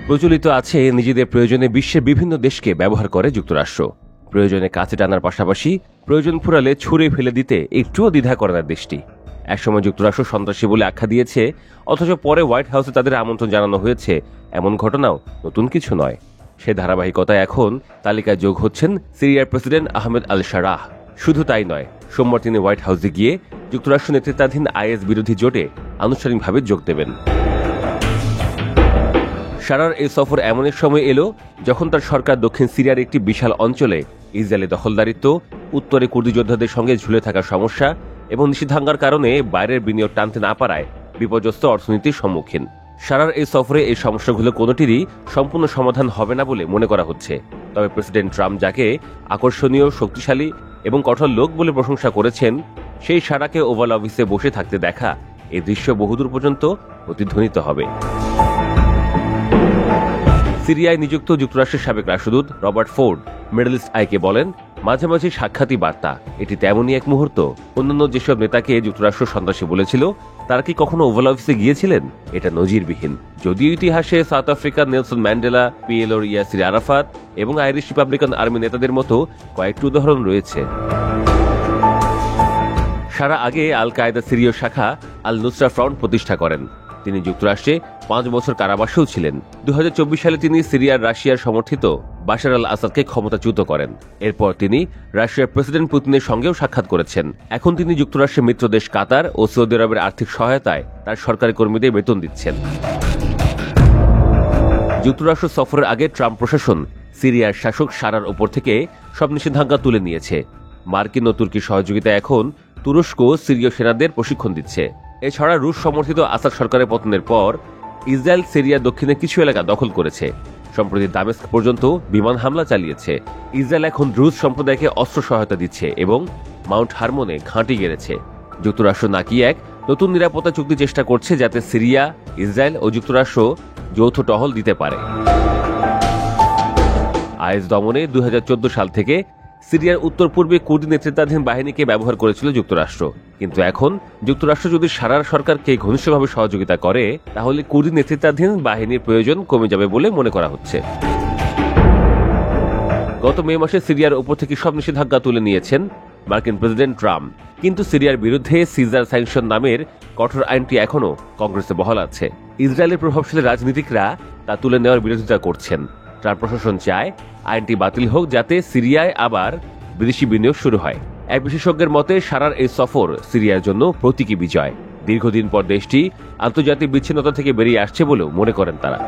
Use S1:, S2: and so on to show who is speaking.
S1: প্রচলিত আছে নিজেদের প্রয়োজনে বিশ্বের বিভিন্ন দেশকে ব্যবহার করে যুক্তরাষ্ট্র। প্রয়োজনে কাছে টানার পাশাপাশি প্রয়োজন ফুরালে ছুঁড়ে ফেলে দিতে একটুও দ্বিধা করে না দেশটি। একসময় যুক্তরাষ্ট্র সন্ত্রাসী বলে আখ্যা দিয়েছে, অথচ পরে হোয়াইট হাউসে তাদের আমন্ত্রণ জানানো হয়েছে, এমন ঘটনাও নতুন কিছু নয়। সে ধারাবাহিকতায় এখন তালিকায় যোগ হচ্ছেন সিরিয়ার প্রেসিডেন্ট আহমেদ আল শারাহ। শুধু তাই নয়, সোমবার তিনি হোয়াইট হাউসে গিয়ে যুক্তরাষ্ট্র নেতৃত্বাধীন আইএস বিরোধী জোটে আনুষ্ঠানিকভাবে যোগ দেবেন। শারার এই সফর এমন এক সময় এলো যখন তার সরকার দক্ষিণ সিরিয়ার একটি বিশাল অঞ্চলে ইসরায়েলি দখলদারিত্ব, উত্তরে কুর্দি যোদ্ধাদের সঙ্গে ঝুলে থাকা সমস্যা এবং নিষেধাজ্ঞার কারণে বাইরের বিনিয়োগ টানতে না পারায় বিপর্যস্ত অর্থনীতির সম্মুখীন। শারার এই সফরে এই সমস্যাগুলো কোনোটিরই সম্পূর্ণ সমাধান হবে না বলে মনে করা হচ্ছে। তবে প্রেসিডেন্ট ট্রাম্প যাকে আকর্ষণীয়, শক্তিশালী এবং কঠোর লোক বলে প্রশংসা করেছেন, সেই শারাকে ওভাল অফিসে বসে থাকতে দেখা এই দৃশ্য বহুদূর পর্যন্ত প্রতিধ্বনিত হবে। সিরিয়ায় নিযুক্ত যুক্তরাষ্ট্রের সাবেক রাষ্ট্রদূত রবার্ট ফোর্ড মিডল ইস্ট আইকে বলেন, মাঝে মাঝে সাক্ষাৎই বার্তা। এটি তেমনই এক মুহূর্ত। অন্যান্য যেসব নেতাকে যুক্তরাষ্ট্র সন্ত্রাসী বলেছিল, তারা কি কখনো ওভাল অফিসে গিয়েছিলেন? এটা নজিরবিহীন। যদিও ইতিহাসে সাউথ আফ্রিকার নেলসন ম্যান্ডেলা, পিএলওর ইয়াসির আরাফাত এবং আইরিশ রিপাবলিকান আর্মি নেতাদের মতো কয়েকটি উদাহরণ রয়েছে। শারা আগে আল কায়েদা সিরীয় শাখা আল নুসরা ফ্রন্ট প্রতিষ্ঠা করেন। তিনি যুক্তরাষ্ট্রে 5 বছর কারাবাসেও ছিলেন। 2024 সালে তিনি সিরিয়ার রাশিয়ার সমর্থিত বাশার আল আসাদকে ক্ষমতাচ্যুত করেন। এরপর তিনি রাশিয়ার প্রেসিডেন্ট পুতিনের সঙ্গেও সাক্ষাৎ করেছেন। এখন তিনি যুক্তরাষ্ট্রের মিত্র দেশ কাতার ও সৌদি আরবের আর্থিক সহায়তায় তার সরকারি কর্মীদের বেতন দিচ্ছেন। যুক্তরাষ্ট্র সফরের আগে ট্রাম্প প্রশাসন সিরিয়ার শাসক শারার ওপর থেকে সব নিষেধাজ্ঞা তুলে নিয়েছে। মার্কিন ও তুর্কির সহযোগিতায় এখন তুরস্ক সিরীয় সেনাদের প্রশিক্ষণ দিচ্ছে। এছাড়া রুশ সমর্থিত আসাদ সরকারের পতনের পর ইসরায়েল সিরিয়ার দক্ষিণে কিছু এলাকা দখল করেছে। সম্প্রতি দামেস্ক পর্যন্ত বিমান হামলা চালিয়েছে। ইসরায়েল এখন রুশ সম্প্রদায়কে অস্ত্র সহায়তা দিচ্ছে এবং মাউন্ট হারমোনে ঘাঁটি গেড়েছে। যুক্তরাষ্ট্র নাকি এক নতুন নিরাপত্তা চুক্তি চেষ্টা করছে, যাতে সিরিয়া, ইসরায়েল ও যুক্তরাষ্ট্র যৌথ টহল দিতে পারে। আইএস দমনে 2014 সাল থেকে সিরিয়ার উত্তর পূর্বে কুর্দি নেতৃত্বাধীন বাহিনীকে ব্যবহার করেছিল যুক্তরাষ্ট্র। কিন্তু এখন যুক্তরাষ্ট্র যদি শারার সরকারকে ঘনিষ্ঠভাবে সহযোগিতা করে, তাহলে কুর্দি নেতৃত্বাধীন বাহিনীর প্রয়োজন কমে যাবে বলে মনে করা হচ্ছে। গত মে মাসে সিরিয়ার উপর থেকে সব নিষেধাজ্ঞা তুলে নিয়েছেন মার্কিন প্রেসিডেন্ট ট্রাম্প। কিন্তু সিরিয়ার বিরুদ্ধে সিজার স্যাংশন নামের কঠোর আইনটি এখনও কংগ্রেসে বহাল আছে। ইসরায়েলের প্রভাবশালী রাজনীতিকরা তা তুলে নেওয়ার বিরোধিতা করছেন। ট্রাম্প প্রশাসন চায় আইনটি বাতিল হোক, যাতে সিরিয়ায় আবার বিদেশি বিনিয়োগ শুরু হয়। এক বিশেষজ্ঞের মতে শারার এই সফর সিরিয়ার জন্য প্রতীকী বিজয়। দীর্ঘদিন পর দেশটি আন্তর্জাতিক বিচ্ছিন্নতা থেকে বেরিয়ে আসছে বলেও মনে করেন তারা।